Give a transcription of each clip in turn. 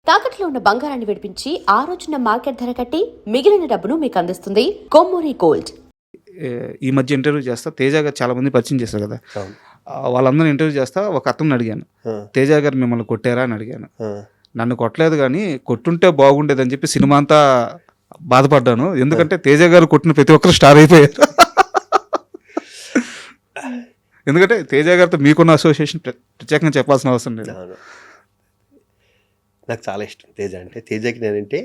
తాకట్లో ఉన్న బంగారాన్ని విడిపించి ఆ రోజున మార్కెట్ ధర కట్టి మిగిలిన డబ్బును మీకు అందిస్తుంది కొమ్మూరి గోల్డ్. ఈ మధ్య ఇంటర్వ్యూ చేస్తా తేజ గారు చాలా మంది పరిచయం చేశారు కదా, వాళ్ళందరూ ఇంటర్వ్యూ చేస్తా ఒక అతను అడిగాను, తేజ గారు మిమ్మల్ని కొట్టారా అని అడిగాను. నన్ను కొట్టలేదు కానీ కొట్టుంటే బాగుండేదని చెప్పి సినిమా అంతా బాధపడ్డాను, ఎందుకంటే తేజ గారు కొట్టిన ప్రతి ఒక్కరు స్టార్ అయిపోయారు. ఎందుకంటే తేజ గారితో మీకున్న అసోసియేషన్ ప్రత్యేకంగా చెప్పాల్సిన అవసరం లేదు. నాకు చాలా ఇష్టం తేజ అంటే. తేజకి నేనంటే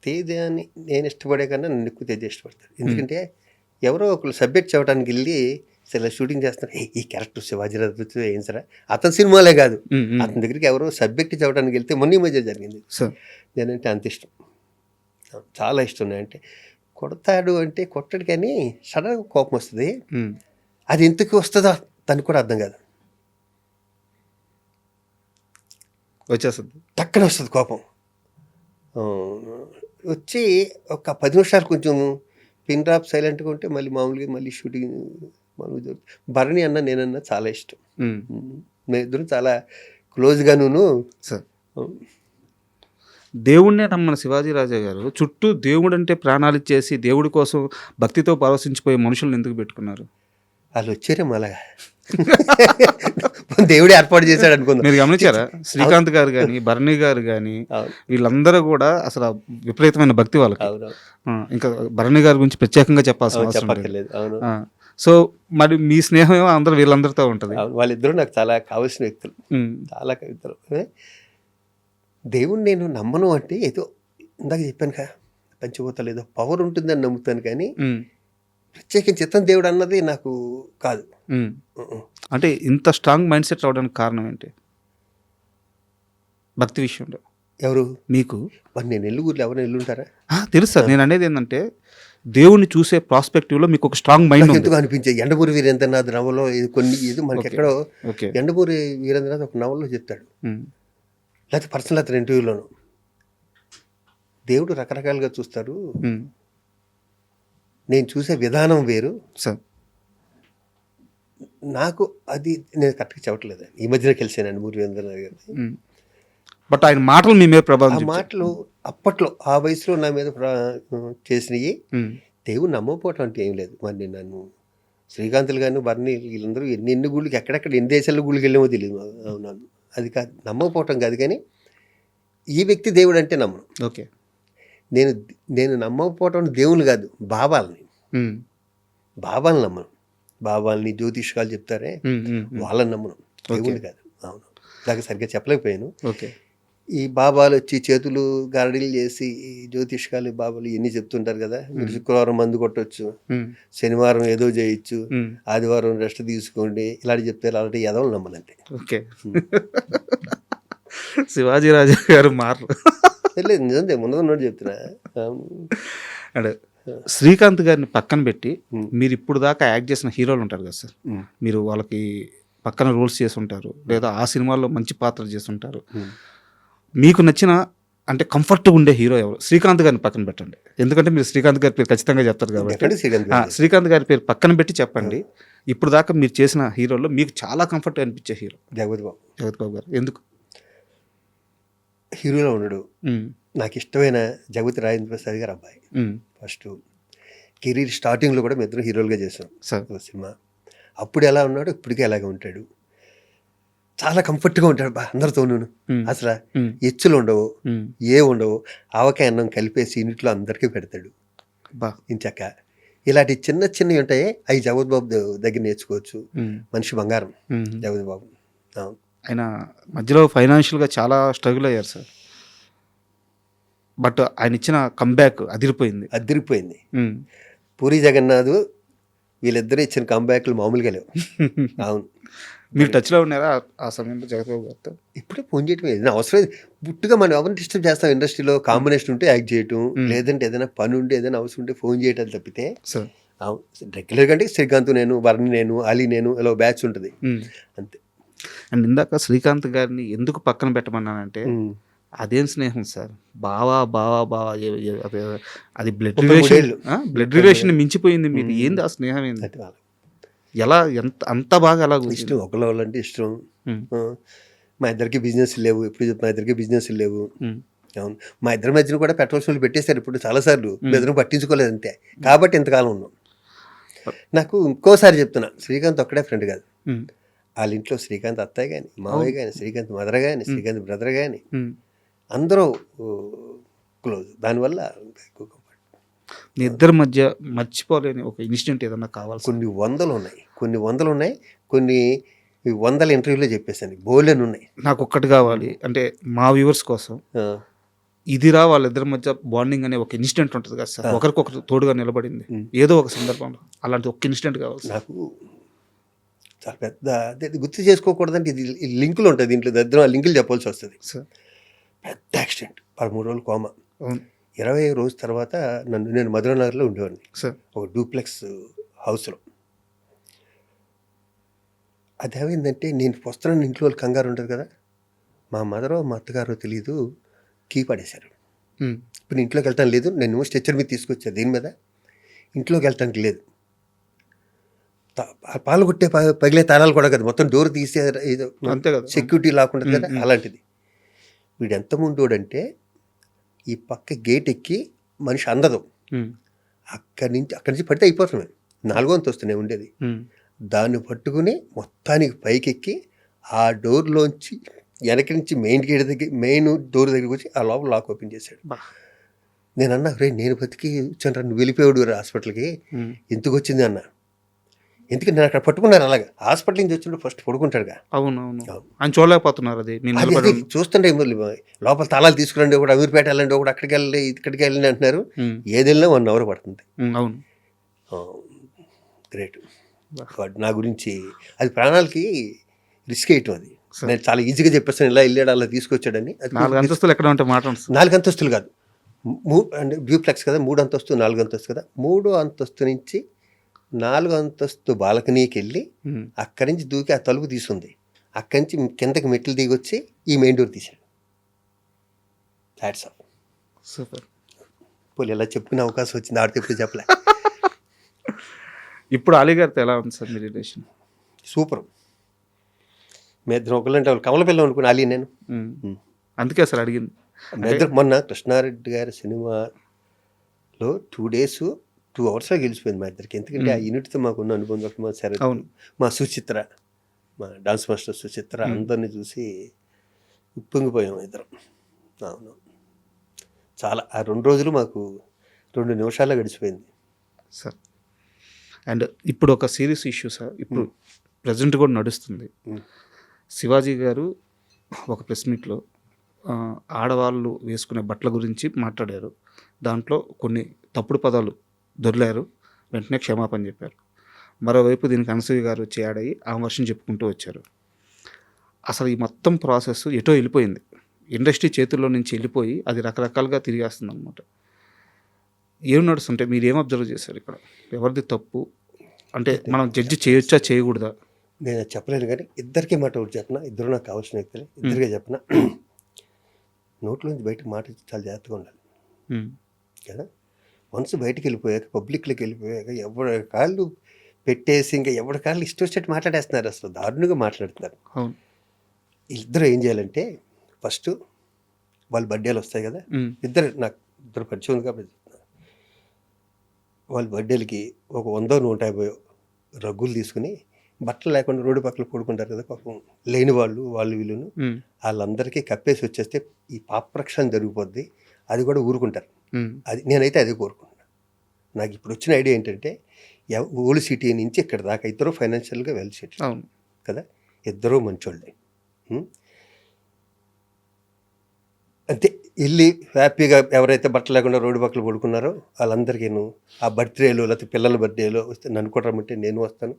తేజని నేను ఇష్టపడే కన్నా నన్ను ఎక్కువ తేజ ఇష్టపడతాను. ఎందుకంటే ఎవరో ఒకరు సబ్జెక్ట్ చెప్పడానికి వెళ్ళి ఇలా షూటింగ్ చేస్తున్నారు, ఈ క్యారెక్టర్ శివాజీ రాజు ఏం సరే, అతని సినిమాలే కాదు అతని దగ్గరికి ఎవరో సబ్జెక్ట్ చెప్పడానికి వెళ్తే మొన్న ఈ మధ్య జరిగింది. నేనంటే అంత ఇష్టం, చాలా ఇష్టం. అంటే కొడతాడు అంటే కొట్టడు కానీ సడన్గా కోపం వస్తుంది, అది ఎందుకు వస్తుందో తనకు కూడా అర్థం కాదు, వచ్చేస్తుంది టక్కన వస్తుంది కోపం. వచ్చి ఒక 10 నిమిషాలు కొంచెం పిన్ డ్రాప్ సైలెంట్గా ఉంటే మళ్ళీ మామూలుగా మళ్ళీ షూటింగ్ మామూలుగా జరుగుతుంది. భరణి అన్న నేనన్నా చాలా ఇష్టం, మేము ఇద్దరు చాలా క్లోజ్గాను. సార్ దేవుణ్ణే నమ్మని శివాజీ రాజా గారు చుట్టూ దేవుడు అంటే ప్రాణాలు ఇచ్చేసి దేవుడి కోసం భక్తితో పరవశించిపోయే మనుషులను ఎందుకు పెట్టుకున్నారు? వాళ్ళు వచ్చారేమో అలాగా, దేవుడే ఏర్పాటు చేశాడు అనుకుందాం. మీరు గమనించారా? శ్రీకాంత్ గారు కానీ భరణి గారు కానీ వీళ్ళందరూ కూడా అసలు విపరీతమైన భక్తి వాళ్ళకి. ఇంకా భరణి గారి గురించి ప్రత్యేకంగా చెప్పాల్సిన అవసరం లేదు. సో మరి మీ స్నేహం అందరూ వీళ్ళందరితో ఉంటుంది. వాళ్ళిద్దరూ నాకు చాలా కావాల్సిన వ్యక్తులు, చాలా కవితలు. దేవుణ్ణి నేను నమ్మను అంటే ఏదో ఇందాక చెప్పాను కదా, పంచభూతాలు ఏదో పవర్ ఉంటుందని నమ్ముతాను కానీ ప్రత్యేకించి చిత్తం దేవుడు అన్నది నాకు కాదు. అంటే ఇంత స్ట్రాంగ్ మైండ్ సెట్ రావడానికి కారణం ఏంటి భక్తి విషయంలో? ఎవరు మీకు? మరి నేను ఎల్లుగురులో ఎవరైనా ఎల్లుంటారా? తెలుసు సార్, నేను అనేది ఏంటంటే దేవుణ్ణి చూసే ప్రాస్పెక్టివ్లో మీకు ఒక స్ట్రాంగ్ మైండ్ ఎందుకు అనిపించే. ఎండమూరి వీరేంద్రనాథ్ నవలో కొన్ని ఇది మనకి ఎక్కడో ఎండమూరి వీరేంద్రనాథ్ ఒక నవల్లో చెప్తాడు, లేకపోతే పర్సనల్ అతని ఇంటర్వ్యూలోను, దేవుడు రకరకాలుగా చూస్తారు, నేను చూసే విధానం వేరు సార్. నాకు అది నేను కరెక్ట్గా చెప్పట్లేదు. ఈ మధ్యన కలిసాను మూరి వీరేంద్రనాథ్ గారిని, బట్ ఆయన మాటలు మీ మీద ప్రభావం, ఆ మాటలు అప్పట్లో ఆ వయసులో నా మీద చేసినవి. దేవుడు నమ్మకపోవటం అంటే ఏం లేదు. మరి నన్ను శ్రీకాంతులు గాను భరణి వీళ్ళందరూ ఎన్ని గుళ్ళకి ఎక్కడెక్కడ ఎన్ని దేశాల్లో గుళ్ళకి వెళ్ళామో తెలియదు. అవునాను, అది కాదు నమ్మకపోవటం కాదు, కానీ ఈ వ్యక్తి దేవుడు అంటే నమ్మను. ఓకే, నేను నమ్మకపోవటం దేవుని కాదు, బాబాలని నమ్మను. బాబాలని జ్యోతిష్కాలు చెప్తారే వాళ్ళని నమ్మను, దేవుని కాదు. అవును, దాకా సరిగ్గా చెప్పలేకపోయాను. ఓకే, ఈ బాబాలు వచ్చి చేతులు గారడీలు చేసి ఈ జ్యోతిష్కాలు బాబాలు ఎన్ని చెప్తుంటారు కదా, మీరు శుక్రవారం మందు కొట్టవచ్చు, శనివారం ఏదో చేయొచ్చు, ఆదివారం రెస్ట్ తీసుకోండి, ఇలాంటి చెప్తారు. అలాంటి ఎదవలు నమ్మనంటే. ఓకే, శివాజీ రాజా గారు మారు లేదు, నిజంగా ఉన్నదన్నట్టు చెప్తున్నా. అంటే శ్రీకాంత్ గారిని పక్కన పెట్టి మీరు ఇప్పుడు దాకా యాక్ట్ చేసిన హీరోలు ఉంటారు కదా సార్, మీరు వాళ్ళకి పక్కన రోల్స్ చేసి ఉంటారు, లేదా ఆ సినిమాల్లో మంచి పాత్ర చేసి ఉంటారు, మీకు నచ్చిన అంటే కంఫర్ట్గా ఉండే హీరో ఎవరు? శ్రీకాంత్ గారిని పక్కన పెట్టండి, ఎందుకంటే మీరు శ్రీకాంత్ గారి పేరు ఖచ్చితంగా చెప్తారు కాబట్టి శ్రీకాంత్ గారి పేరు పక్కన పెట్టి చెప్పండి. ఇప్పుడు దాకా మీరు చేసిన హీరోల్లో మీకు చాలా కంఫర్ట్గా అనిపించే హీరో? జగపతి బాబు గారు. ఎందుకు? హీరోలో ఉండడు, నాకు ఇష్టమైన జగపతి రాజేంద్ర ప్రసాద్ గారు అబ్బాయి. ఫస్ట్ కెరీర్ స్టార్టింగ్లో కూడా మేము ఇద్దరు హీరోలుగా చేసాం సినిమా. అప్పుడు ఎలా ఉన్నాడు, ఇప్పటికే అలాగే ఉంటాడు, చాలా కంఫర్ట్గా ఉంటాడు అందరితోనూ. అసలు ఎచ్చులు ఉండవు, ఉండవు, ఆవకాయ అన్నం కలిపేసి ఇంట్లో అందరికీ పెడతాడు ఇంచక్క. ఇలాంటి చిన్నవి ఉంటాయి, అవి జగపతి బాబు దగ్గర నేర్చుకోవచ్చు. మనిషి బంగారం జగపతి బాబు. ఆయన మధ్యలో ఫైనాన్షియల్గా చాలా స్ట్రగుల్ అయ్యారు సార్, బట్ ఆయన ఇచ్చిన కంబ్యాక్ అదిరిపోయింది. పూరి జగన్నాథ్ వీళ్ళిద్దరూ ఇచ్చిన కంబ్యాక్లు మామూలుగా లేవు. అవును, మీరు టచ్లో ఉన్నారా ఆ సమయంలో జగపతి గారితో? ఇప్పుడే ఫోన్ చేయటం ఏదైనా అవసరం, పుట్టుగా మనం ఎవరిని డిస్టర్బ్ చేస్తాం. ఇండస్ట్రీలో కాంబినేషన్ ఉంటే యాక్ట్ చేయటం, లేదంటే ఏదైనా పని ఉంటే ఏదైనా అవసరం ఉంటే ఫోన్ చేయటం తప్పితే రెగ్యులర్గా అంటే శ్రీకాంత్ నేను, భరణి నేను, అలీ నేను, ఇలా బ్యాచ్ ఉంటుంది అంతే. అండ్ ఇందాక శ్రీకాంత్ గారిని ఎందుకు పక్కన పెట్టమన్నానంటే అదేం స్నేహం సార్, బావా అది బ్లడ్ రిలేషన్ మించిపోయింది మీది. ఏంది ఆ స్నేహం? ఏంది ఎలా అంత బాగా ఎలా ఇష్టం? ఒకళ్ళ వాళ్ళంటే ఇష్టం, మా ఇద్దరికి బిజినెస్ లేవు, మా ఇద్దరికి బిజినెస్ లేవు. ఉమ్. అవును, మా ఇద్దరి మధ్యన కూడా పెట్రోల్ షోలు పెట్టేశారు ఇప్పుడు చాలాసార్లు, ఇద్దరు పట్టించుకోలేదు అంతే. కాబట్టి ఇంతకాలం ఉన్నాం. నాకు ఇంకోసారి చెప్తున్నా, శ్రీకాంత్ ఒక్కడే ఫ్రెండ్ కాదు. ఉమ్. వాళ్ళ ఇంట్లో శ్రీకాంత్ అత్తయ్య కానీ, మావయ్య కానీ, శ్రీకాంత్ మదర్ కానీ, శ్రీకాంత్ బ్రదర్ కానీ ఉమ్. అందరూ క్లోజ్. దానివల్ల మీ ఇద్దరి మధ్య మర్చిపోలేని ఒక ఇన్సిడెంట్ ఏదన్నా కావాలి? కొన్ని వందలు ఉన్నాయి, కొన్ని వందల ఇంటర్వ్యూలో చెప్పేసాను, బోల్డెన్ ఉన్నాయి. నాకు ఒక్కటి కావాలి అంటే మా వ్యూవర్స్ కోసం, ఇదిరా వాళ్ళిద్దరి మధ్య బాండింగ్ అనే ఒక ఇన్సిడెంట్ ఉంటుంది కదా సార్, ఒకరికొకరు తోడుగా నిలబడింది ఏదో ఒక సందర్భంలో, అలాంటి ఒక ఇన్సిడెంట్ కావాలి సార్. నాకు చాలా పెద్ద అదే గుర్తు చేసుకోకూడదంటే ఇది లింకులు ఉంటుంది దీంట్లో, దగ్గర ఆ లింకులు చెప్పాల్సి వస్తుంది. సార్ పెద్ద యాక్సిడెంట్, 13 రోజులు కోమా. అవును 20 రోజు తర్వాత నేను మధురనగర్లో ఉండేవాడిని, సార్. ఒక డూప్లెక్స్ హౌస్లో. అదేమైందంటే నేను వస్తున్నాను, ఇంట్లో వాళ్ళు కంగారు ఉంటుంది కదా, మా మదరో మా అత్తగారో తెలీదు, కీ పడేశారు. ఉమ్. ఇప్పుడు ఇంట్లోకి వెళ్ళటానికి లేదు, నేను స్ట్రెచ్చర్ మీద తీసుకొచ్చాను, దీని మీద ఇంట్లోకి వెళ్ళటానికి లేదు. పాలు కొట్టే పగిలే తాళాలు కూడా కదా, మొత్తం డోర్ తీసే అంతే కదా, సెక్యూరిటీ లాక్కుండా కదా, అలాంటిది. వీడు ఎంత ముండోడంటే ఈ పక్క గేట్ ఎక్కి మనిషి అందదు, ఉమ్. అక్కడి నుంచి పడితే అయిపోతున్నాయి. 4వ అంతస్తునే ఉండేది, ఉమ్. దాన్ని పట్టుకుని మొత్తానికి పైకెక్కి ఆ డోర్లోంచి వెనక నుంచి మెయిన్ డోర్ దగ్గరికి వచ్చి ఆ లోపల లాక్ ఓపెన్ చేశాడు. బా. నేను అన్నా, రే నేను బతికి వచ్చాను, నువ్వు వెళ్ళిపోయాడు హాస్పిటల్కి, ఉమ్. ఎందుకు వచ్చింది అన్న. ఎందుకంటే నేను అక్కడ పట్టుకున్నాను, అలాగా హాస్పిటల్ నుంచి వచ్చినప్పుడు ఫస్ట్ పడుకుంటాడుగా. అవును అవును, ఆయన చూడలేకపోతున్నారు అది, మీరు అది నిలబడి చూస్తుంటే లోపల తాళాలు తీసుకురండి, ఒకటి అమీర్పేట వెళ్ళండి, ఒకటి అక్కడికి వెళ్ళి ఇక్కడికి వెళ్ళండి అంటున్నారు. ఉమ్. ఏది వెళ్ళినా 1 అవర్ పడుతుంది. అవును. గ్రేట్. నా గురించి అది ప్రాణాలకి రిస్క్ వేయటం, అది నేను చాలా ఈజీగా చెప్పేస్తాను, ఇలా వెళ్ళాడు అలా తీసుకొచ్చాడని. అది 4 అంతస్తులు ఎక్కడ ఉంటే మాట్లాడు. 4 అంతస్తులు కాదు, అంటే డ్యూప్లెక్స్ కదా, 3 అంతస్తు 4 అంతస్తు కదా, 3వ అంతస్తు నుంచి 4వ అంతస్తు బాల్కనీకి వెళ్ళి అక్కడి నుంచి దూకి ఆ తలుపు తీసుంది, అక్కడి నుంచి కిందకి మెట్లు దిగి వచ్చి ఈ మెయిన్ డోర్ తీశాడు. That's all. సూపర్. పోలీ ఇలా చెప్పుకునే అవకాశం వచ్చింది, ఆడితే ఎప్పుడు చెప్పలే. ఇప్పుడు అలీ గారితో ఎలా ఉంది సార్ మీ రిలేషన్? సూపర్. మీ ఇద్దరు ఒకళ్ళంటే వాళ్ళు కమల పిల్లలు అనుకుని అలీ నేను. అందుకే సార్ అడిగింది. మీ ఇద్దరు మొన్న కృష్ణారెడ్డి గారి సినిమాలో 2 days 2 hours గెలిచిపోయింది మా ఇద్దరికి. ఎందుకంటే ఆ యూనిట్తో మాకున్న అనుబంధం, మా శరత్, మా సుచిత్ర, మా డాన్స్ మాస్టర్ సుచిత్ర, అందరినీ చూసి ఉప్పొంగిపోయాం ఇద్దరం. అవును, చాలా ఆ 2 రోజులు మాకు 2 నిమిషాల్లో గడిచిపోయింది సార్. అండ్ ఇప్పుడు ఒక సీరియస్ ఇష్యూ సార్, ఇప్పుడు ప్రజెంట్ కూడా నడుస్తుంది. శివాజీ గారు ఒక ప్రెస్ మీట్లో ఆడవాళ్ళు వేసుకునే బట్టల గురించి మాట్లాడారు, దాంట్లో కొన్ని తప్పుడు పదాలు దొర్లారు, వెంటనే క్షమాపణ చెప్పారు. మరోవైపు దీనికి అనసూయ గారు వచ్చి యాడ్ అయ్యి ఆ వర్షం చెప్పుకుంటూ వచ్చారు. అసలు ఈ మొత్తం ప్రాసెస్ ఎటో వెళ్ళిపోయింది, ఇండస్ట్రీ చేతుల్లో నుంచి వెళ్ళిపోయి అది రకరకాలుగా తిరిగేస్తుంది అనమాట. ఏం నడుస్తుంటే మీరు ఏం అబ్జర్వ్ చేశారు ఇక్కడ? ఎవరిది తప్పు అంటే మనం జడ్జి చేయొచ్చా చేయకూడదా? నేను చెప్పలేను, కానీ ఇద్దరికీ మాట ఒకటి చెప్పిన, ఇద్దరు నాకు కావాల్సిన వ్యక్తులే, ఇద్దరికే చెప్పిన, నోట్లోంచి బయటకు మాట చాలా జాగ్రత్తగా ఉండాలి కదా. మనసు బయటికి వెళ్ళిపోయాక, పబ్లిక్లోకి వెళ్ళిపోయాక ఎవరి కాళ్ళు పెట్టేసి ఇంకా ఎవరి కాళ్ళు ఇష్టం వచ్చినట్టు మాట్లాడేస్తున్నారు, అసలు దారుణంగా మాట్లాడుతున్నారు. ఇద్దరు ఏం చేయాలంటే, ఫస్ట్ వాళ్ళ బర్త్డేలు వస్తాయి కదా, నాకు ఇద్దరు పరిచయం ఉంది కాబట్టి వాళ్ళ బర్త్డేలకి ఒక 100-150 రగ్గులు తీసుకుని, బట్టలు లేకుండా రోడ్డు పక్కన పడుకుంటారు కదా పాపం, లేని వాళ్ళు వీళ్ళును, వాళ్ళందరికీ కప్పేసి వచ్చేస్తే ఈ పాపరక్షణ జరిగిపోద్ది, అది కూడా ఊరుకుంటారు. అది నేనైతే అదే కోరుకుంటున్నాను. నాకు ఇప్పుడు వచ్చిన ఐడియా ఏంటంటే, ఓల్డ్ సిటీ నుంచి ఇక్కడ దాకా ఇద్దరు ఫైనాన్షియల్గా వెల్ సెటిల్ కదా, ఇద్దరూ మంచోళ్ళే. అంతే, వెళ్ళి హ్యాపీగా ఎవరైతే బట్టలు లేకుండా రోడ్డు పక్కన పడుకున్నారో వాళ్ళందరికీ ఆ బర్త్డేలు లేకపోతే పిల్లల బర్త్డేలో వస్తే నన్ను కూడా రమ్మంటే నేను వస్తాను.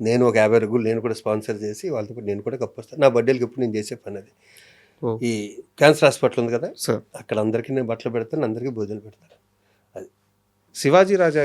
నేను ఒక 50 రగ్గులు నేను కూడా స్పాన్సర్ చేసి వాళ్ళతో కూడా నేను కూడా కప్పొస్తాను. నా బర్త్డేలకి ఎప్పుడు నేను చేసే పని అది. ఈ క్యాన్సర్ హాస్పిటల్ ఉంది కదా, అక్కడ అందరికీ నేను బట్టలు పెడతాను, అందరికీ భోజనం పెడతాను. అది శివాజీ రాజా